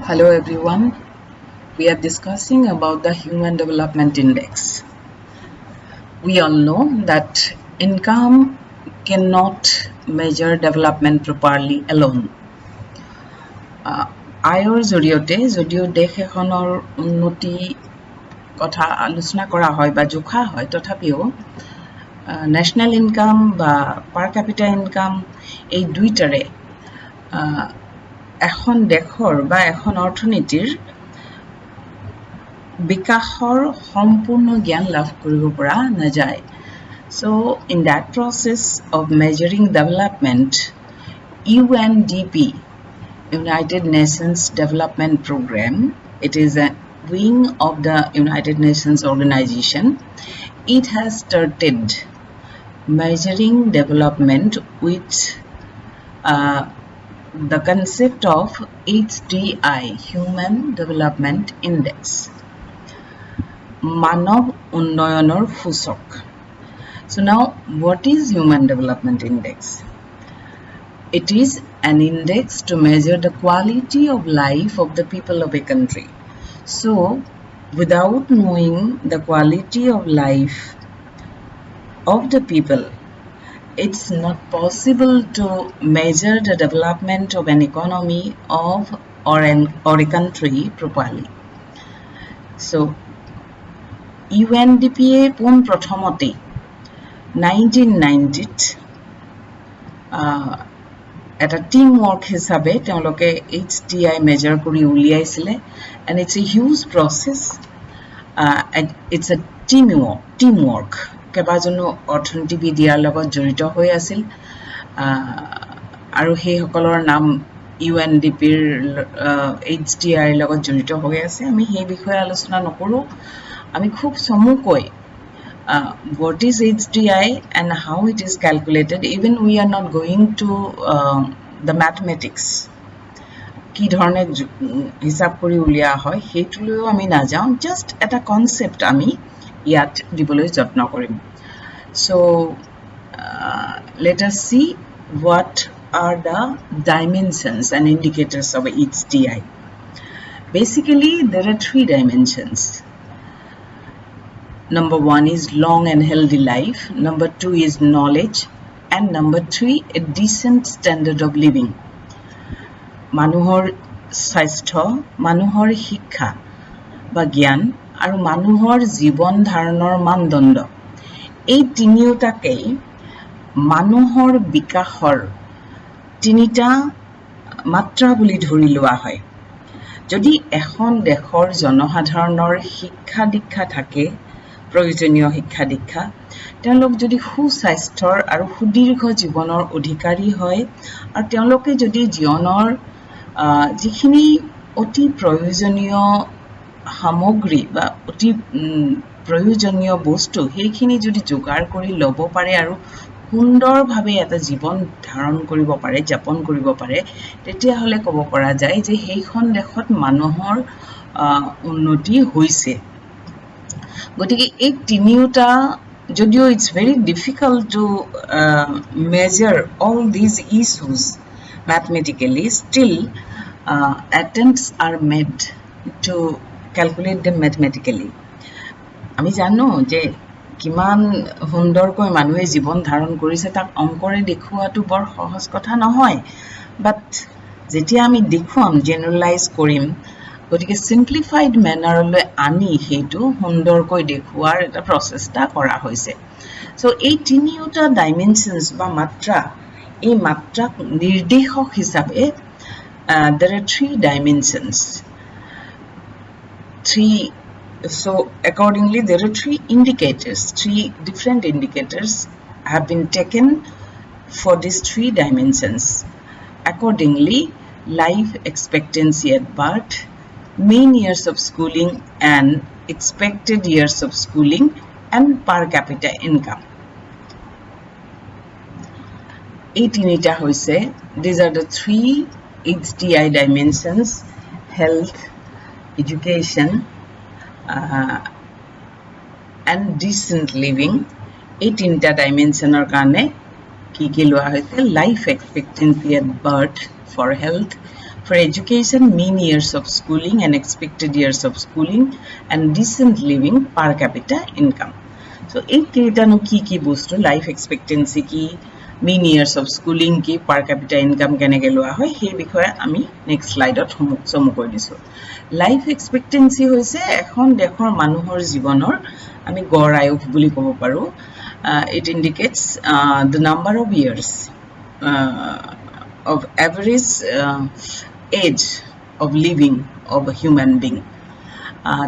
Hello everyone. We are discussing about the Human Development Index. We all know that income cannot measure development properly alone. আয়ৰ জৰিয়তে যদিও দেশ এখনৰ উন্নতি কথা আলোচনা কৰা হয় বা জোখা হয় তথাপিও ন্যাশনাল ইনকাম বা পাৰ ক্যাপিটা ইনকাম এই দুইটাৰে এখন দেশৰ বা এখন অৰ্থনীতিৰ বিকাশৰ সম্পূৰ্ণ জ্ঞান লাভ কৰিব পৰা নাযায় so in that process of measuring development UNDP United Nations Development Program it is a wing of the United Nations organization it has started measuring development with the concept of HDI Human Development Index Manav Unnayanor Fusok. So now what is Human Development Index? It is an index to measure the quality of life of the people of a country. So without knowing the quality of life of the people, it's not possible to measure the development of an economy or a country properly. So UNDP পোন প্ৰথমতে 1990ত এটা team work হিসাবে তেওঁলোকে HDI measure কৰি উলিয়াইছিলে and it's a huge process and it's a team work কেবাজনো অৰ্থনীতিবিদ ইয়াৰ লগত জড়িত হৈ আছিল আৰু সেই সকলৰ নাম UNDP HDI লগত জড়িত হৈ আছে আমি সেই বিষয়ে আলোচনা নকৰো আমি খুব চমুকৈ what is HDI and how it is calculated even we are not going to the mathematics কি ধৰণে হিসাব কৰি উলিয়া হয় হেতুলৈও আমি না যাও জাস্ট এটা কনসেপ্ট আমি ইয়াত দিবলৈ যত্ন কৰিম so let us see what are the dimensions and indicators of HDI basically there are three dimensions Number 1 is long and healthy life. Number 2 is knowledge. And number 3, a decent standard of living. Manuhor saistho, manuhor hikha, ba gyan, aru manuhor jibon dharanor mandondo. Ei tiniotakei manuhor bikashor tinita matra buli dhori loa hoy. Jodi ekhon dekhor jonosadharonor hikha dikha thake প্ৰয়োজনীয় শিক্ষা দীক্ষা তেওঁলোক যদি সুস্বাস্থ্যৰ আৰু সুদীৰ্ঘ জীৱনৰ অধিকাৰী হয় আৰু তেওঁলোকে যদি জীৱনৰ যিখিনি অতি প্ৰয়োজনীয় সামগ্ৰী বা অতি প্ৰয়োজনীয় বস্তু সেইখিনি যদি যোগাৰ কৰি ল'ব পাৰে আৰু সুন্দৰভাৱে এটা জীৱন ধাৰণ কৰিব পাৰে যাপন কৰিব পাৰে তেতিয়া হলে ক'ব পৰা যায় যে সেইখন দেশত মানুহৰ উন্নতি হৈছে গতিকে এই তিনিওটা যদিও it's very difficult to measure all these issues mathematically still attempts are made to calculate them mathematically আমি জানো যে কিমান সুন্দৰকৈ মানুহে জীৱন ধাৰণ কৰিছে তাক অংকৰে দেখুৱাটো বৰ সহজ কথা নহয় বাট যেতিয়া আমি দেখুৱাম জেনাৰেলাইজ কৰিম গতিকে সিম্পলিফাইড ম্যানাৰলৈ আনি হেতু সুন্দৰকৈ দেখুৱাৰ এটা প্ৰচেষ্টা কৰা হৈছে সো এই তিনিওটা ডাইমেনশনস বা মাত্ৰা এই মাত্ৰাক নিৰ্দেশক হিচাপে there are three dimensions so accordingly there are three different indicators have been taken for these three dimensions accordingly life expectancy at birth mean years of schooling and expected years of schooling and per capita income. These are the three HDI dimensions health, education and decent living. 18 dimension or karne ki loa hoise life expectancy at birth for health, for education, mean years of schooling and expected years of schooling, and decent living per capita income. So এই কেইটানো কি বস্তু, life expectancy কি, mean years of schooling কি, per capita income কেনেকৈ লোৱা হয়, সেই বিষয়ে আমি নেক্সট স্লাইডত চমু কৰি দিছোঁ। লাইফ এক্সপেক্টেন্সি হৈছে এখন দেশৰ মানুহৰ জীৱনৰ আমি গড় আয়ুস বুলি ক'ব পাৰোঁ। It indicates the number of years of average age of living of a human being.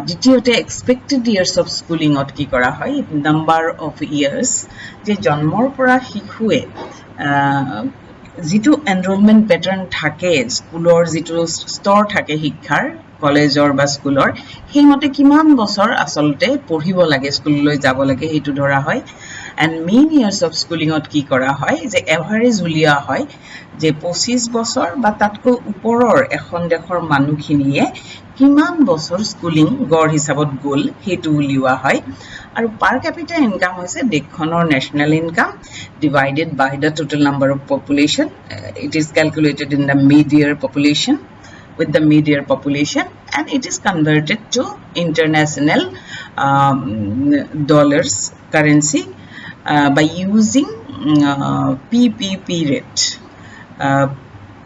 দ্বিতীয়তে expected years of schooling অত কি কৰা হয়, number of years যে জন্মৰ পৰা শিশুৱে যিটো এনৰোলমেণ্ট পেটাৰ্ণ থাকে, স্কুলৰ যিটো স্তৰ থাকে শিক্ষাৰ, কলেজৰ বা স্কুলৰ, সেইমতে কিমান বছৰ আচলতে পঢ়িব লাগে, স্কুললৈ যাব লাগে, সেইটো ধৰা হয়। এণ্ড মেইন ইয়াৰ্ছ অফ স্কুলিঙত কি কৰা হয়, যে এভাৰেজ উলিওৱা হয় যে 25 বছৰ বা তাতকৈ ওপৰৰ এখন দেশৰ মানুহখিনিয়ে কিমান বছৰ স্কুলিং গড় হিচাপত গ'ল সেইটো উলিওৱা হয়। আৰু পাৰ কেপিটা ইনকাম হৈছে দেশখনৰ national income divided by the total number of population. It is calculated in the mid-year population with the mid-year population, and it is converted to international dollars currency by using PPP rate,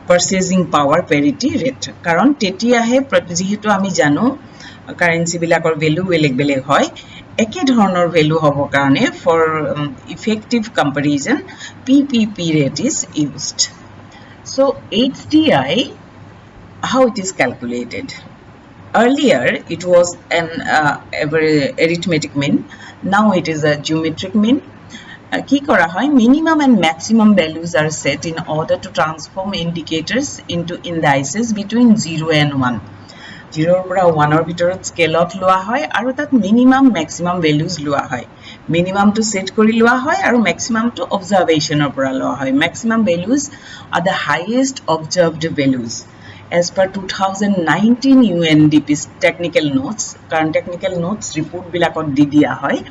purchasing power parity rate। কাৰণ তেতিয়াহে যিহেতু আমি জানো currency বিলাকৰ value বেলেগ বেলেগ হয়, একে ধৰণৰ ভ্যালু হ'ব কাৰণে for effective comparison PPP rate is used. So HDI, how it is calculated? Earlier it was an arithmetic mean, now it is a geometric mean. কি কৰা হয়, minimum and maximum values are set in order to transform indicators into indices between 0 and 1. 0 পৰা 1 ৰ ভিতৰত স্কেলত লোৱা হয় আৰু তাত মিনিমাম মেক্সিমাম ভ্যালুজ লোৱা হয়। মিনিমামটো সেট কৰি লোৱা হয় আৰু মেক্সিমামটো অবজাৰভেশনৰ পৰা লোৱা হয়। Maximum values are the highest observed values as per 2019 UNDP's technical notes। কাৰণ technical notes report বিলাকত দি দিয়া হয়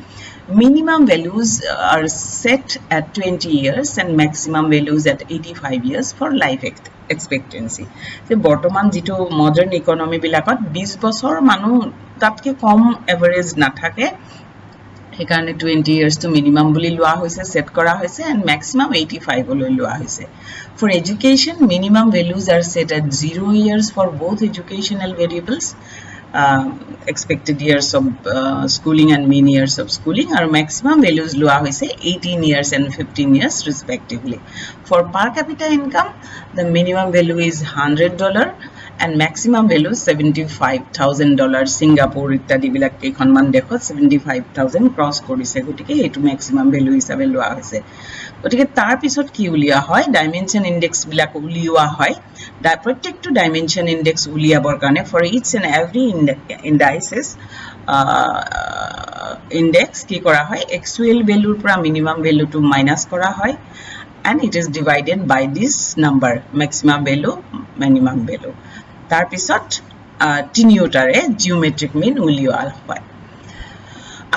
minimum values are set at 20 years and maximum values at 85 years for life expectancy। যে বৰ্তমান যেটো মডাৰ্ন ইকোনমি বিলাকত 20 বছৰ মানুহ তাতকে কম এভাৰেজ নাথাকে, সেইকাৰণে 20 years to minimum বুলি লোৱা হৈছে, সেট কৰা হৈছে, and maximum 85 লৈ লোৱা হৈছে। For education, minimum values are set at 0 years for both educational variables, expected years of schooling and mean years of schooling, or maximum values লোৱা হৈছে 18 years and 15 years respectively. For per capita income, the minimum value is $100 and maximum value $75,000. Singapore ইত্যাদি বিলাক কেইখনমান দেশত 75,000 cross কৰিছে, গতিকে এইটো maximum value হিচাপে লোৱা হৈছে। গতিকে তাৰ পিছত কি উলিওৱা হয়, ডাইমেনশন ইনডেক্স বিলাক উলিওৱা হয়। প্ৰত্যেকটো ডাইমেনশন ইনডেক্স উলিয়াবৰ কাৰণে for each and every indices index কি কৰা হয়, actual value পৰা minimum value to minus কৰা হয়, and it is divided by this number, maximum value, minimum value। তাৰ পিছত তিনিওটাৰে জিওমেট্ৰিক মিন উলিওৱা হয়।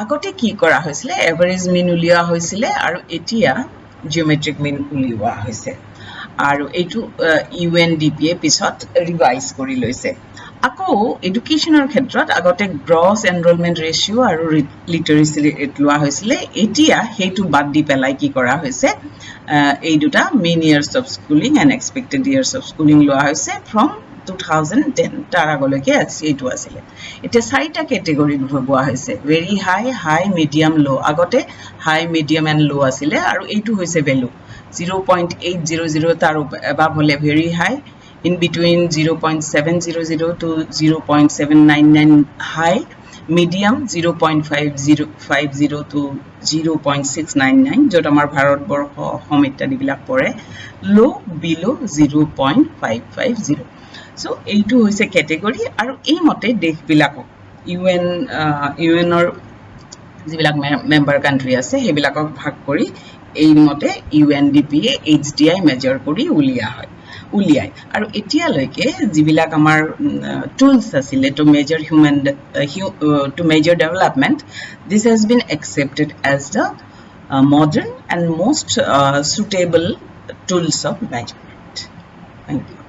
আগতে কি কৰা হৈছিল, এভাৰেজ মিন উলিওৱা হৈছিল আৰু এতিয়া জিওমেট্ৰিক মিন উলিওৱা হৈছে, আৰু এইটো UNDP পিছত ৰিভাইজ কৰি লৈছে। আকৌ এডুকেশনৰ ক্ষেত্ৰত আগতে গ্ৰছ এনৰোলমেন্ট ৰেশিও আৰু লিটাৰেসি ৰেট লোৱা হৈছিল, এতিয়া সেইটো বাদ দি পেলাই কি কৰা হৈছে, এই দুটা main years of schooling and expected years of schooling লোৱা হৈছে ফ্ৰম 2010 তাৰ আগলৈকে এইটো আছিল। এতিয়া চাৰিটা ক্যাটেগৰি ভগোৱা হৈছে, ভেৰি হাই, হাই, মিডিয়াম, লো। আগতে হাই, মিডিয়াম এণ্ড লো আছিল, আৰু এইটো হৈছে ভ্যালু 0.800 তাৰ এবাভ হলে very high, in between 0.700 to 0.799 high, medium 0.550 to 0.699 যত আমাৰ ভাৰতবৰ্ষ অসম ইত্যাদি বিলাক পৰে, low below 0.550। so এইটো হৈছে ক্যাটেগৰি, আৰু এই মতে দেশ বিলাকক ইউএনৰ যিবিলাক মেম্বাৰ কান্ট্ৰি আছে সেইবিলাকক ভাগ কৰি এই মতে UNDP HDI মেজাৰ কৰি উলিয়ায়। আৰু এতিয়ালৈকে যিবিলাক আমাৰ টুলস আছিল to measure development, this has been accepted as the modern and most suitable tools of measurement. Thank you.